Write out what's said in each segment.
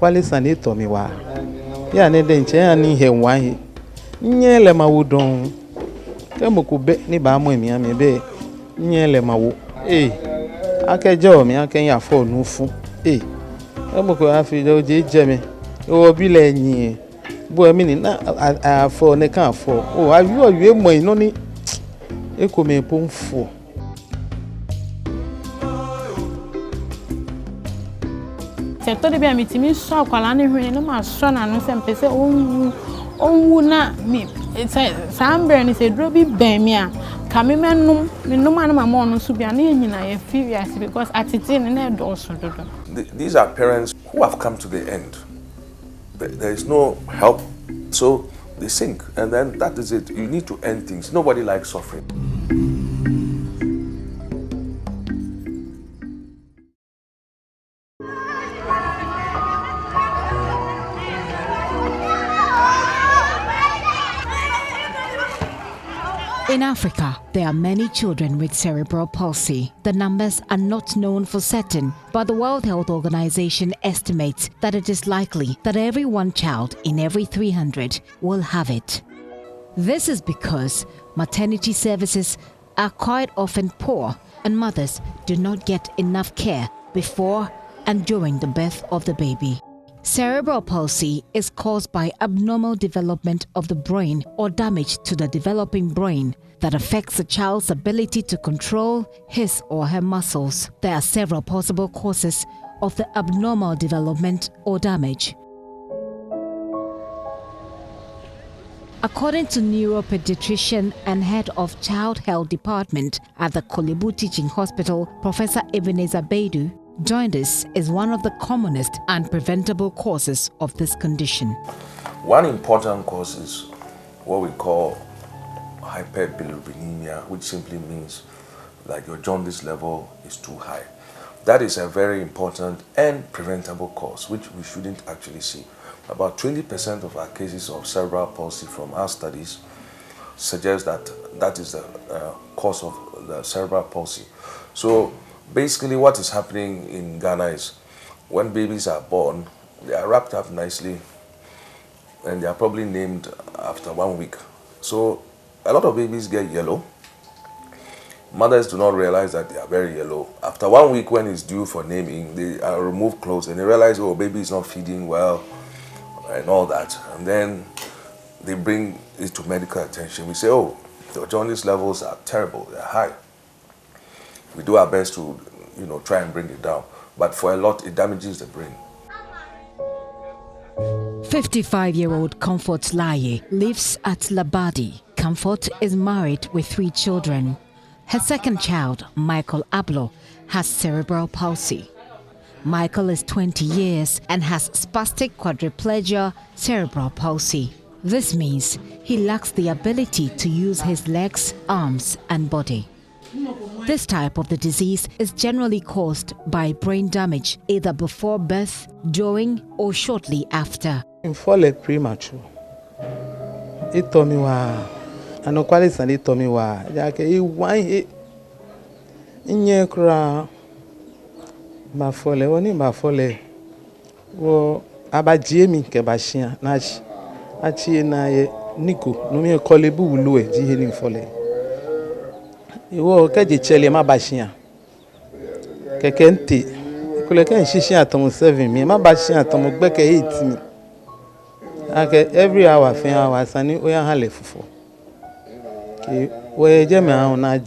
Wale sani tomi wa ya ne denche ya ni he wahi nyele mawudon kemo kube ni ba mo emi amebe nyele mawo akejo mi akenya fo nufu kemo ko afi do je jemi o bi le yin bo emi ni na afo ne kan afo o ayu oyu mo ino ni eko me po nfo. Sector be amitimi so akwala ne hwene no ma so na no sempese onwu na mi sambre ni se dro bi ben mi a kamemenum menum an ma mo no so bia na nyina ye furious because attitude na do so dodo. These are parents who have come to the end. There is no help, so they sink, and then that is it. You need to end things. Nobody likes suffering. In Africa, there are many children with cerebral palsy. The numbers are not known for certain, but the World Health Organization estimates that it is likely that every one child in every 300 will have it. This is because maternity services are quite often poor and mothers do not get enough care before and during the birth of the baby. Cerebral palsy is caused by abnormal development of the brain or damage to the developing brain that affects a child's ability to control his or her muscles. There are several possible causes of the abnormal development or damage. According to neuropediatrician and head of child health department at the Kolebu Teaching Hospital, Professor Ebenezer Baidu, jaundice is one of the commonest and preventable causes of this condition. One important cause is what we call hyperbilirubinemia, which simply means like your jaundice level is too high. That is a very important and preventable cause, which we shouldn't actually see. About 20% of our cases of cerebral palsy from our studies suggest that that is the cause of the cerebral palsy. So basically what is happening in Ghana is when babies are born, they are wrapped up nicely and they are probably named after 1 week. So a lot of babies get yellow. Mothers do not realize that they are very yellow. After 1 week when it's due for naming, they are removed clothes and they realize, oh, baby is not feeding well and all that. And then they bring it to medical attention. We say, oh, the jaundice levels are terrible, they're high. We do our best to, try and bring it down. But for a lot, it damages the brain. 55-year-old Comfort Laye lives at Labadi. Comfort is married with 3 children. Her second child, Michael Ablo, has cerebral palsy. Michael is 20 years and has spastic quadriplegia cerebral palsy. This means he lacks the ability to use his legs, arms, and body. This type of the disease is generally caused by brain damage either before birth, during, or shortly after. In fall premature. It told me why. I know quite a it told me why. Why in your cra ma fole oni ma fole wo abajemi ke bashia nachi achi na ye niko no mi Kolebu ulu e ji he ni fole iwo keje chele ma bashia keke nti kule ke nshishi atom 7 mi ma bashia atom gbeke 8 mi ake every hour fin hour sani oya hale fufo ki we je me ahun na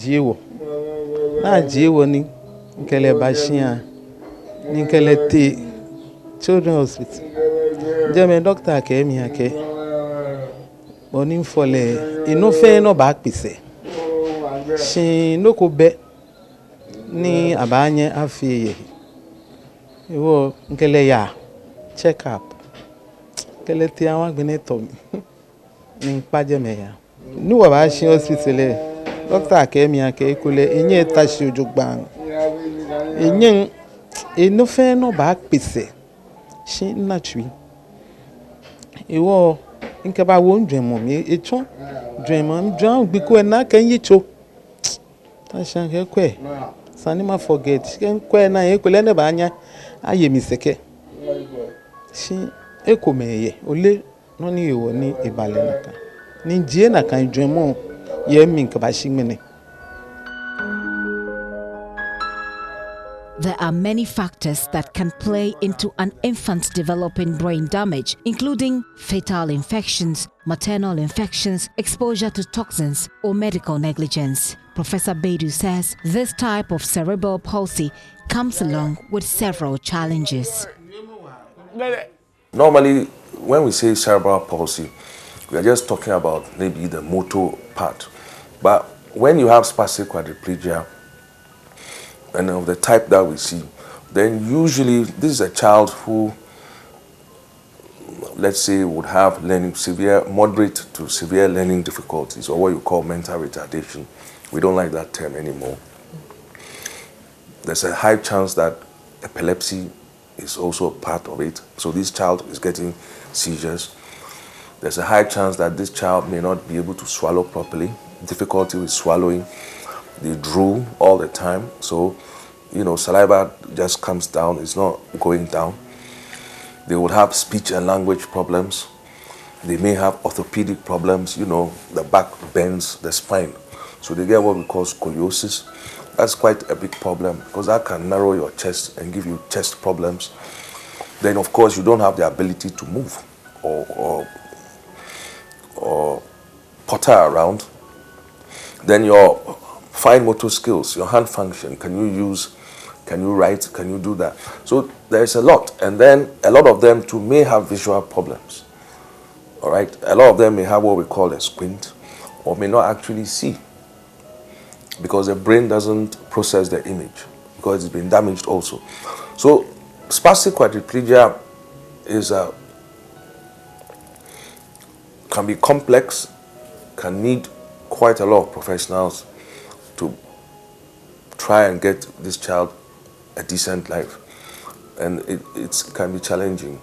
jiwo ni nkele bashia ni nkele ti children hospital je me doctor ke mi ake oni fole inu fe no ba pese shin no ko be ni abanye afiye iwo nkele ya check up kele ti awon agbene to mi ni paje me ya ni wa ba shin hospital doctor ke mi ake kule enye tashi ojugban Enyen eno fe no ba pese. Shi natui. Ewo nke ba wo ndwemo mi echo dwemo ndwan biko na kan yicho. Ta shan ke kwe. Sani ma forget. Ken kwe na e kwele ne ba anya aye mi seke. Shi ekomeye ole no ni ewo ni ibale naka. Ni jie na kan dwemo ye mi nke ba shimene. There are many factors that can play into an infant's developing brain damage, including fetal infections, maternal infections, exposure to toxins, or medical negligence. Professor Bedu says this type of cerebral palsy comes along with several challenges. Normally, when we say cerebral palsy, we are just talking about maybe the motor part. But when you have spastic quadriplegia, and of the type that we see, then usually this is a child who, let's say, would have moderate to severe learning difficulties, or what you call mental retardation. We don't like that term anymore. There's a high chance that epilepsy is also a part of it. So this child is getting seizures. There's a high chance that this child may not be able to swallow properly, difficulty with swallowing. They drool all the time, so saliva just comes down, it's not going down. They would have speech and language problems. They may have orthopedic problems, the back bends the spine. So they get what we call scoliosis. That's quite a big problem because that can narrow your chest and give you chest problems. Then of course you don't have the ability to move or potter around. Then your fine motor skills, your hand function, can you write, can you do that? So there's a lot. And then a lot of them too may have visual problems. All right, a lot of them may have what we call a squint or may not actually see because the brain doesn't process the image because it's been damaged also. So spastic quadriplegia can be complex, can need quite a lot of professionals to try and get this child a decent life, and it can be challenging.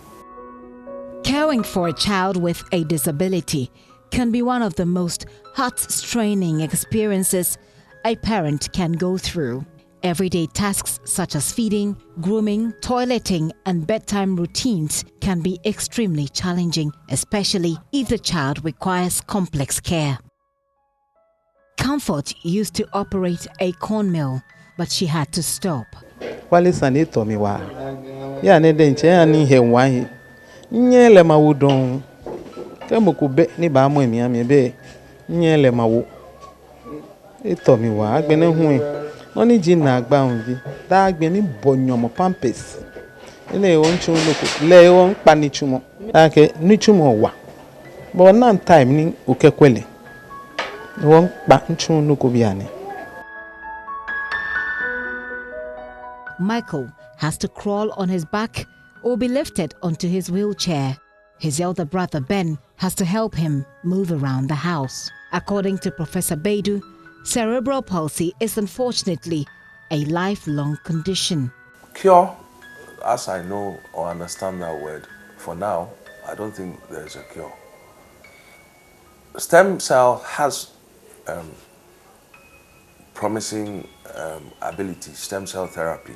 Caring for a child with a disability can be one of the most heart-straining experiences a parent can go through. Everyday tasks such as feeding, grooming, toileting, and bedtime routines can be extremely challenging, especially if the child requires complex care. Comfort used to operate a corn mill, but she had to stop. Wale sani tomi wa. Ya ne denche ya ni hewanyi. Nyele mawudon. Kemo kube ni ba mo emi ami be. Nyele mawu. Tomi wa agbene huwe. Oni ji na agba unji. Da agbe ni bonyomo pampers. Ile won chu loko. Le won pa ni chumo. Ake ni chumo wa. But nan time ni ukekwele. Won pa chu loko biane. Michael has to crawl on his back or be lifted onto his wheelchair. His elder brother Ben has to help him move around the house. According to Professor Bedu, cerebral palsy is unfortunately a lifelong condition. Cure, as I know or understand that word, for now, I don't think there's a cure. Stem cell has promising ability, stem cell therapy.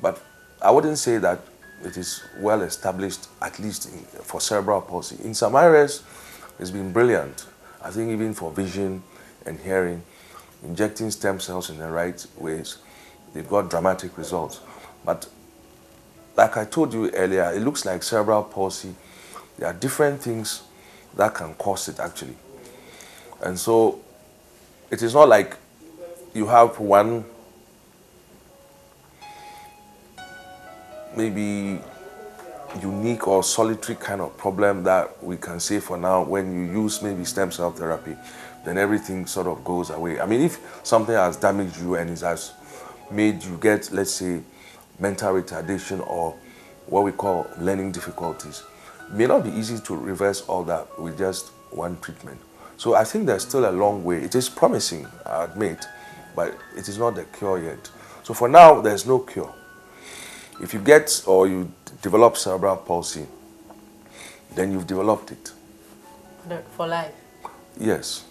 But I wouldn't say that it is well established, at least for cerebral palsy. In some areas, it's been brilliant. I think even for vision and hearing, injecting stem cells in the right ways, they've got dramatic results. But like I told you earlier, it looks like cerebral palsy. There are different things that can cause it actually. And so it is not like you have one maybe unique or solitary kind of problem that we can say for now when you use maybe stem cell therapy, then everything sort of goes away. I mean, if something has damaged you and it has made you get, let's say, mental retardation or what we call learning difficulties, it may not be easy to reverse all that with just one treatment. So I think there's still a long way. It is promising, I admit, but it is not the cure yet. So for now, there's no cure. If you get or you develop cerebral palsy, then you've developed it. For life? Yes.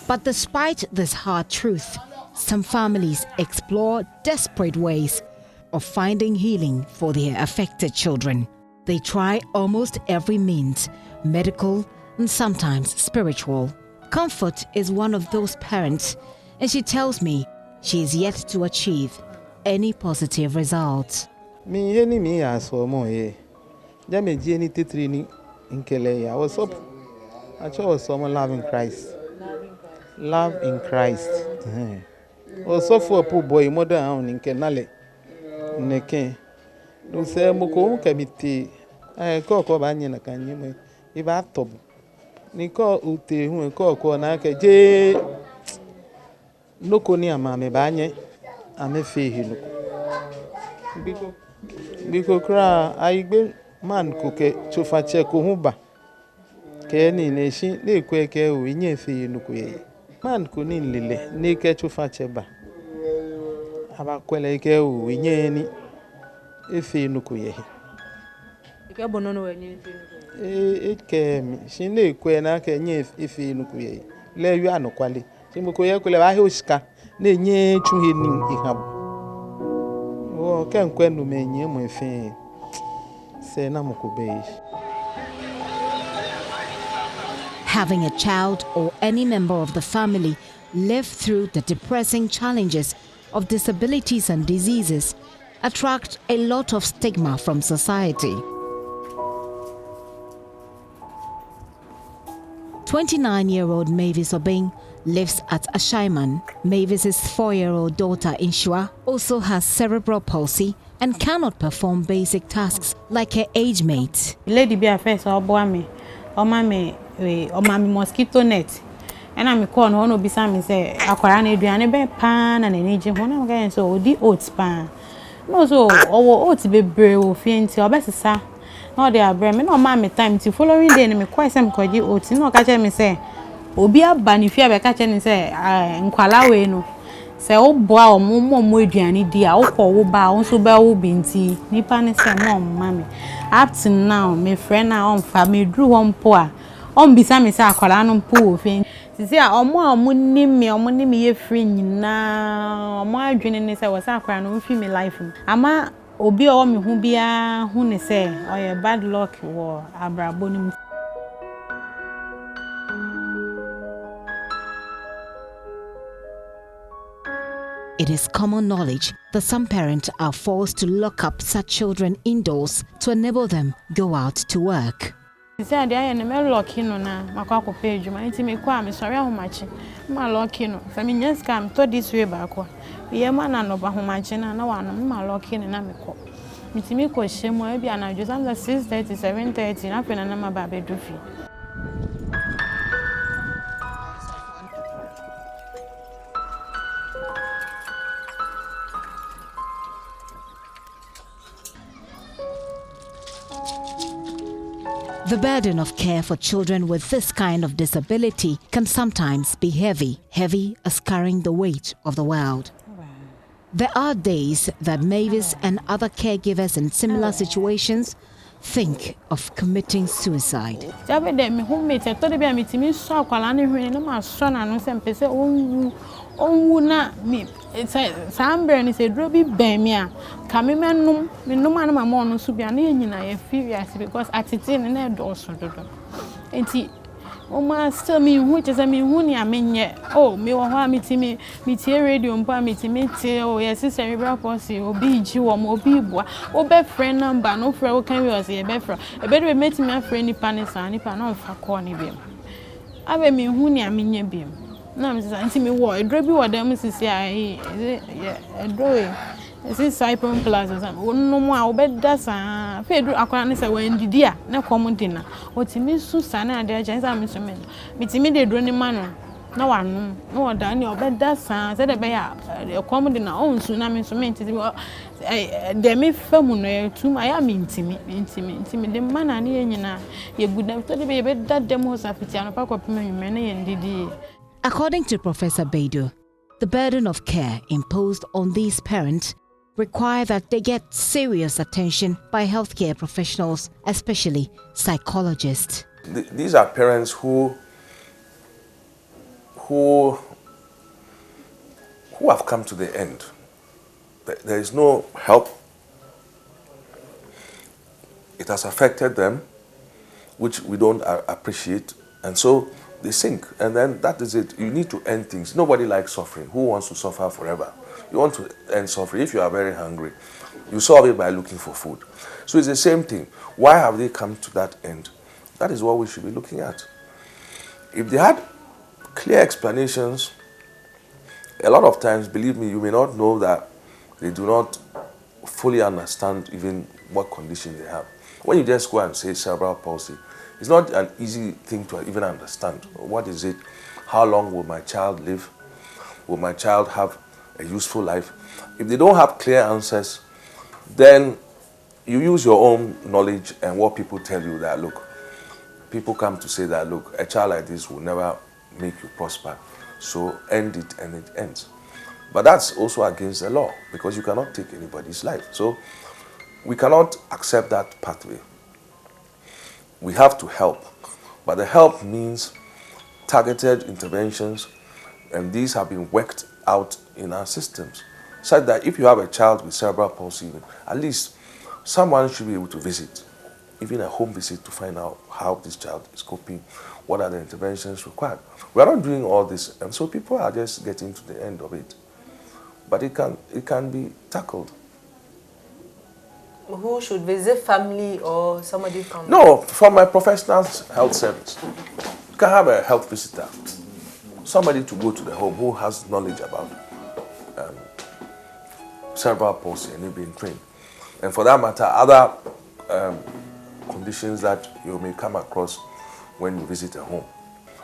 But despite this hard truth, some families explore desperate ways of finding healing for their affected children. They try almost every means, medical and sometimes spiritual. Comfort is one of those parents, and she tells me she is yet to achieve any positive results. Me as for more, Jamie Jenny Titrini in Kele. I was someone love in Christ. Love in Christ. Also for a poor boy, mother in Kenale. Neke. No say Moko Kamiti. I call Cobanian can you if I top. Nico Uti, who call Konaka J. No Konia Mammy Banye. I'm a fee. Because cry, I be man cook to fache kuhuba. Kenny nation, they quake a winnie fee nuque. Man couldn't lily, naked to facheba. About quelleke winnie if he nuque. It came, she knew quena can if he nuque. Lay you are no quality. Simukoya could have a huska, nay, ye to him. Oh, can't quend me, my fame. Say, Namuko beige. Having a child or any member of the family live through the depressing challenges of disabilities and diseases attract a lot of stigma from society. 29-year-old Mavis Obeng lives at Ashaiman. Mavis's 4-year-old daughter Inshua also has cerebral palsy and cannot perform basic tasks like her age mate. Lady be a face or boy or mammy mosquito net. And I'm a corn one will be some say aquarane duane be pan and an agent one again so the oats pan. No so or oats be brave faint or best sir. No they are brave me no mammy time to following day me quite some koji oats no catch me say obi abani fi abeka ni say nkwala we no say o boa o mo aduane di a o ko wo ba o so ba wo binti nipa ne say no mama up to now me friend na on fa me dru ho mpo a on bisa me say akwala no mpo ofin sisi a omo ni me ye free nyina omo adwene ne say wo say akwala no mfi me life ama obi o me hu bia hu ne say o ye bad luck wo abrabo ni. It is common knowledge that some parents are forced to lock up such children indoors to enable them go out to work. He said, I am a lucky no na makako page, my intimate quam, sorry how much. My lucky no. I mean, yes, come to this way backward. We are man and over how much and no one, my lucky and I'm a cop. Mitimiko shame will be an address under 6:30, 7:30, nothing and I'm a baby doofy. The burden of care for children with this kind of disability can sometimes be heavy as carrying the weight of the world. There are days that Mavis and other caregivers in similar situations think of committing suicide. Na me sambre ni se drobi ben me a ka me menum na mama no so bia na nyina ye furious because atete ne na do so dodo enti o ma still me hu che se me hu ni amenye oh me wo ho a me tie radio mpa me tie oh yes cerebral palsy obi ji wo mo obi bua o be friend number no friend wo kan we o se ye be friend e be do meti me friend ni pa no fa call ni bia abe me hu ni amenye bia na me say anti me wo edro bi wo dem sisi ai edro esi Cyprus Plus or something no mo a obeda sa fe edro akwa ne say wan didi a na kom dina otimi su sa na ade agent sa me so me mitimi de edro ni ma no na wanu na oda ni obeda sa say de be ya kom dina on su na me so me ntimi de me famu no tu ma ya me ntimi de ma na ne nyina ye guda to de be beda dem ho sa fitia no pa ko pema nwume na ye ndidi. According to Professor Beidu, The burden of care imposed on these parents require that they get serious attention by healthcare professionals, especially psychologists. These are parents who have come to the end. There is no help. It has affected them, which we don't appreciate, and so they sink. And then that is it. You need to end things. Nobody likes suffering. Who wants to suffer forever? You want to end suffering. If you are very hungry, you solve it by looking for food. So it's the same thing. Why have they come to that end? That is what we should be looking at. If they had clear explanations, a lot of times, believe me, you may not know that they do not fully understand even what condition they have. When you just go and say cerebral palsy, it's not an easy thing to even understand. What is it? How long will my child live? Will my child have a useful life? If they don't have clear answers, then you use your own knowledge and what people tell you that, look, people come to say that, look, a child like this will never make you prosper. So end it and it ends. But that's also against the law because you cannot take anybody's life. So we cannot accept that pathway. We have to help. But the help means targeted interventions, and these have been worked out in our systems. Such that if you have a child with cerebral palsy, at least someone should be able to visit, even a home visit, to find out how this child is coping, what are the interventions required. We are not doing all this, and so people are just getting to the end of it. But it can be tackled. Who should visit, family or somebody from? No, from a professional health service. You can have a health visitor, somebody to go to the home who has knowledge about cerebral palsy and being trained. And for that matter, other conditions that you may come across when you visit a home.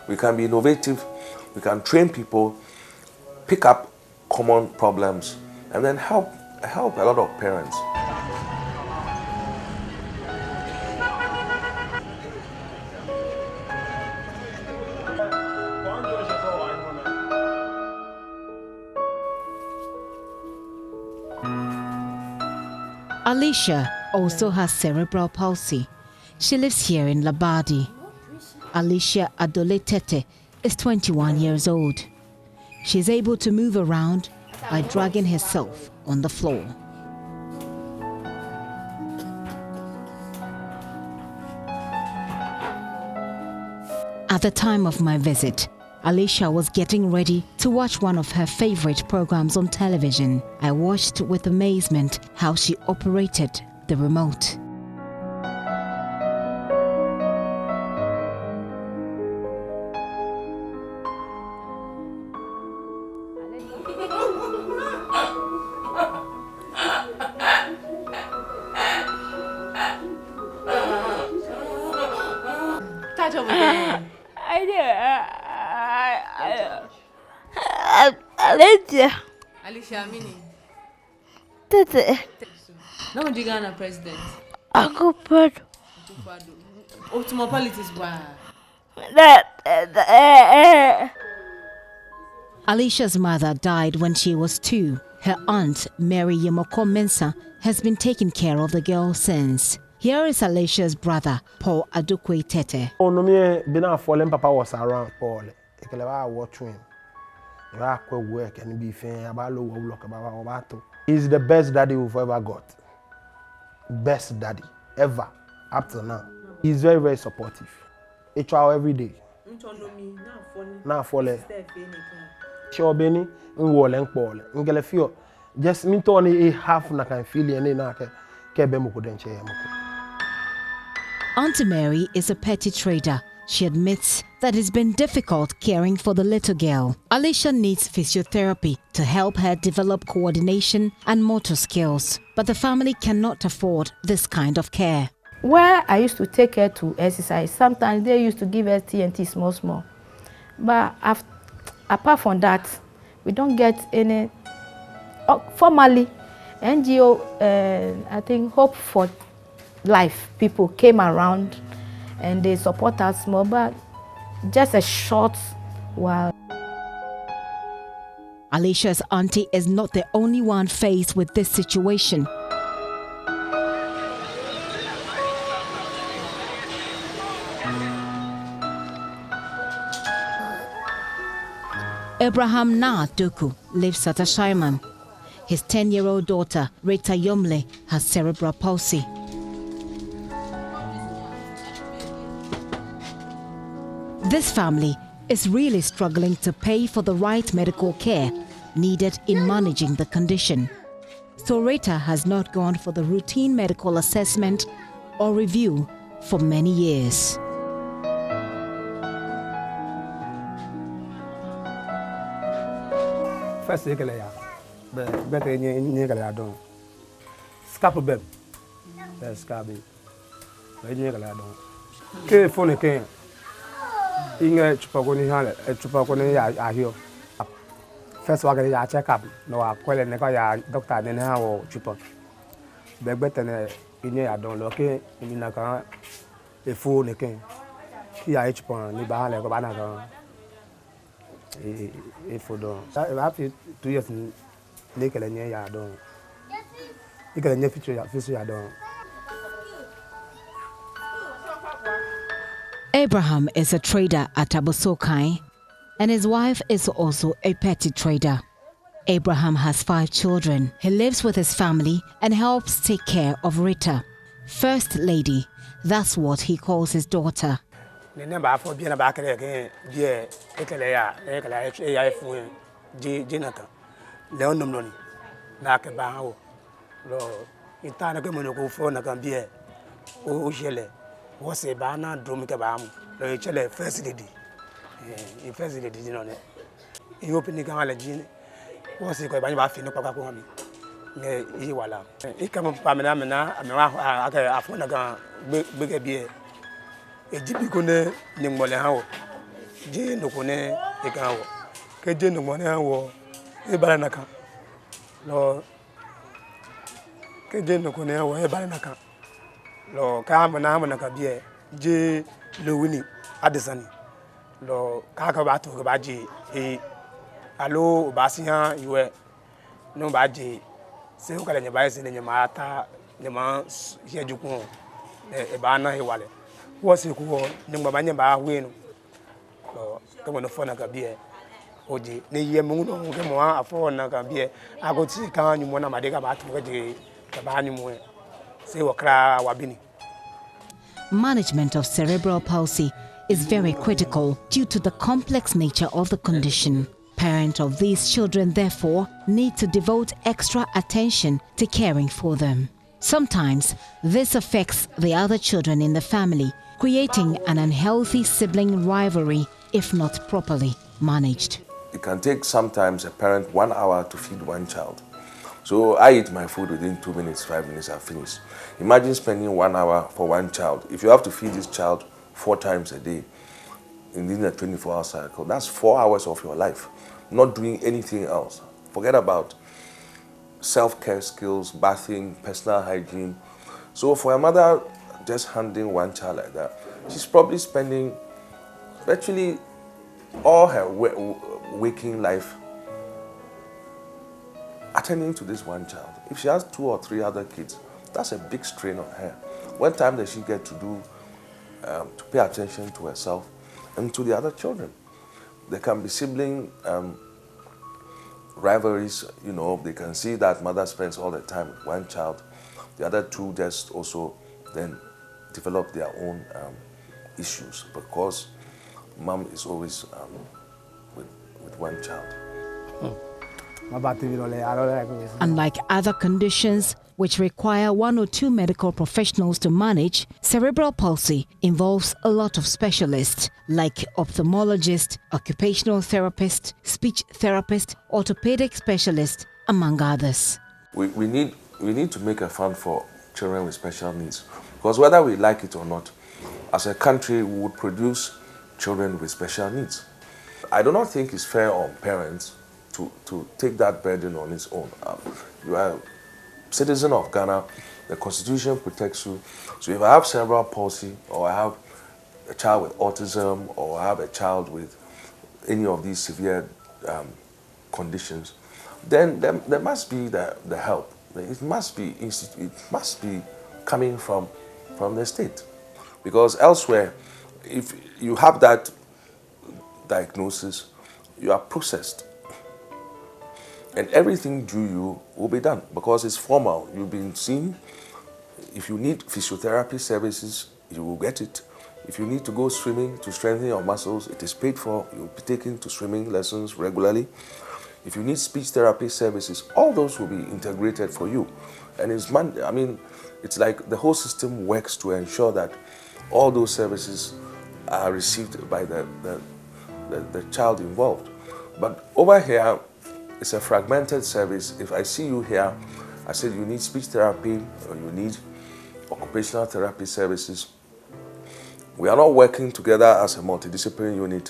We can be innovative, we can train people, pick up common problems, and then help a lot of parents. Alicia also has cerebral palsy. She lives here in Labadi. Alicia Adole Tete is 21 years old. She is able to move around by dragging herself on the floor. At the time of my visit, Alicia was getting ready to watch one of her favorite programs on television. I watched with amazement how she operated the remote. Alicia Mini. Tete. No one Ghana president. Akupado. Ultimo politics Alicia's mother died when she was 2. Her aunt, Mary Yemoko Mensah, has been taking care of the girl since. Here is Alicia's brother, Paul Adukwe Tete. Bina fallen papa was around Paul. Ekeleba watch him. Work and be fair about low. He's the best daddy we've ever got. Best daddy ever up till now. He's very, very supportive. A child every day. Now falling. Sure Benny, Wallen Paul. Ngelefio. Just me Tony a half na can feel any naka kebemo kudenche. Auntie Mary is a petty trader. She admits that it's been difficult caring for the little girl. Alicia needs physiotherapy to help her develop coordination and motor skills, but the family cannot afford this kind of care. Where I used to take her to exercise, sometimes they used to give her TNT small. But apart from that, we don't get any. Formally, NGO, I think Hope for Life people came around and they support us more, but just a short while. Alicia's auntie is not the only one faced with this situation. Abraham Na Doku lives at Ashaiman. His 10-year-old daughter, Rita Yomle, has cerebral palsy. This family is really struggling to pay for the right medical care needed in managing the condition. So Rita has not gone for the routine medical assessment or review for many years. First, better in Galadon. Scap beb. Scabby. K phone came. Inge Chupagoni, a Chupagoni, I hear. First, I check up. No, I call a doctor, then how or Chupa. The better in I don't look in a phone again. Here, H. Pond, Nibala, Gabana. If you don't, after 2 years, Nick and I don't. You can never future, I don't. Abraham is a trader at Abosokai, and his wife is also a petty trader. Abraham has 5 children. He lives with his family and helps take care of Rita. First lady, that's what he calls his daughter. The number for being a back again, dear Ekalea, phone, Jonathan, Leonom, like a bow. In time, go for a beer. Oh, Shelley, was a banana, Dromicabam, the Chile first lady. First lady, on it. You open the gallagine, was it by Baffin, Papa? Iwala. He come up Pamela, and I found a big beer. A jibicone, Nimolao, Jane no Cone, a cow, Kajan no Monao, a baranaka. No, Kajan no Coneo, a baranaka. No, Carmanaka beer, J. Lewini, Addison. No, Kakabato Gabaji, a Allo Basia, you were no badgy. Say, who can you buy in your mata, the man's here you go, a banner, a wallet. Was it cool? No mamma by win. Come on the phone, I can be a Oji, the year moon, a phone, I can be a I go see can you want my dig about the Cabanium. Say what cry, Wabini. Management of cerebral palsy is very critical due to the complex nature of the condition. Parents of these children, therefore, need to devote extra attention to caring for them. Sometimes, this affects the other children in the family, creating an unhealthy sibling rivalry if not properly managed. It can take sometimes a parent 1 hour to feed one child. So I eat my food within 2 minutes, 5 minutes, I finish. Imagine spending 1 hour for one child. If you have to feed this child 4 times a day, within a 24-hour cycle, that's 4 hours of your life, not doing anything else. Forget about self-care skills, bathing, personal hygiene. So for a mother just handling one child like that, she's probably spending virtually all her waking life attending to this one child. If she has 2 or 3 other kids, that's a big strain on her. What time does she get to do to pay attention to herself and to the other children? There can be sibling rivalries, you know, they can see that mother spends all the time with one child. The other 2 just also then develop their own issues because mom is always with one child. Unlike other conditions which require 1 or 2 medical professionals to manage, cerebral palsy involves a lot of specialists like ophthalmologist, occupational therapist, speech therapist, orthopedic specialist, among others. We need to make a fund for children with special needs because whether we like it or not, as a country we would produce children with special needs. I do not think it's fair on parents to take that burden on its own. You are a citizen of Ghana, the Constitution protects you. So if I have cerebral palsy, or I have a child with autism, or I have a child with any of these severe conditions, then there must be the help. It must be coming from the state, because elsewhere, if you have that diagnosis, you are processed, and everything due you will be done because it's formal. You've been seen. If you need physiotherapy services, you will get it. If you need to go swimming to strengthen your muscles, it is paid for. You'll be taken to swimming lessons regularly. If you need speech therapy services, all those will be integrated for you. And it's like the whole system works to ensure that all those services are received by the child involved. But over here, it's a fragmented service. If I see you here, I said you need speech therapy or you need occupational therapy services. We are not working together as a multidisciplinary unit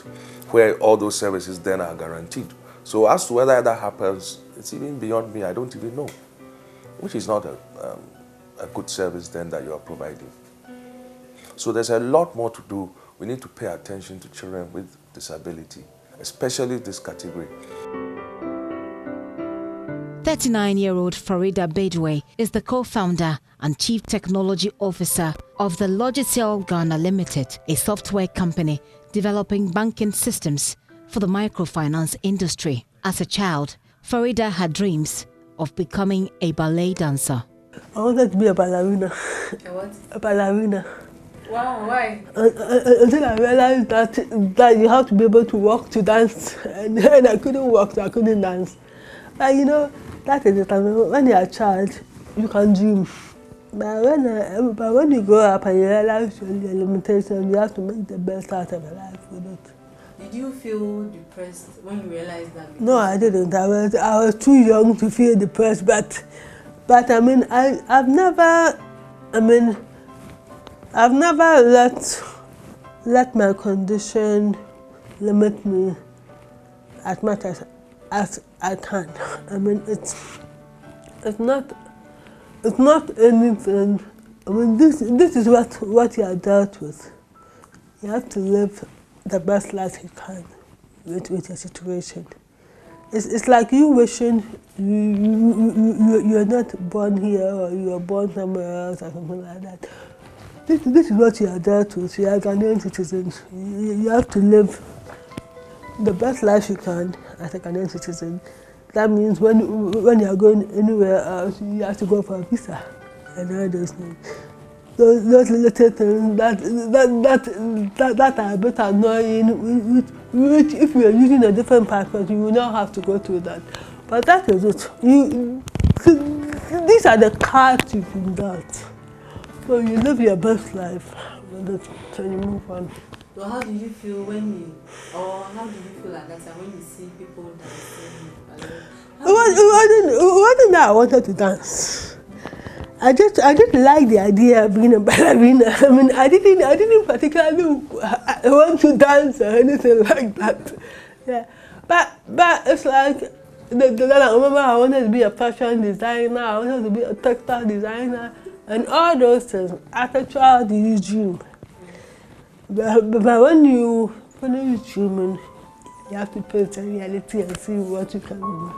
where all those services then are guaranteed. So as to whether that happens, it's even beyond me. I don't even know, which is not a good service then that you are providing. So there's a lot more to do. We need to pay attention to children with disability, especially this category. 39-year-old Farida Bedway is the co-founder and chief technology officer of the Logicel Ghana Limited, a software company developing banking systems for the microfinance industry. As a child, Farida had dreams of becoming a ballet dancer. I wanted to be a ballerina. A what? A ballerina. Wow, why? Until I realized that you have to be able to walk to dance, and I couldn't walk, so I couldn't dance. But you know, that is the time when you're a child, you can dream. But when you grow up and you realize your limitations, you have to make the best out of your life with it. Did you feel depressed when you realized that? No, I didn't. I was too young to feel depressed. But I mean, I've never let my condition limit me as much as I can. I mean, it's not anything. I mean, this is what you are dealt with. You have to live the best life you can with your situation. It's like you wishing you're not born here or you're born somewhere else or something like that. This is what you are dealt with. You are Ghanaian citizens. You have to live the best life you can as a Ghanaian citizen. That means when you are going anywhere else, you have to go for a visa and all those things. Those little things that are a bit annoying, which if you are using a different passport, you will not have to go through that. But that is it. These are the cards you've been dealt. So you live your best life with it, so you move on. So how do you feel how do you feel at that time when you see people dancing? It wasn't that I wanted to dance. I just like the idea of being a ballerina. I mean, I didn't particularly want to dance or anything like that. Yeah, but it's like I remember I wanted to be a fashion designer. I wanted to be a textile designer, and all those things. As a child, you dream. But when you finish dreaming, you have to face the reality and see what you can do.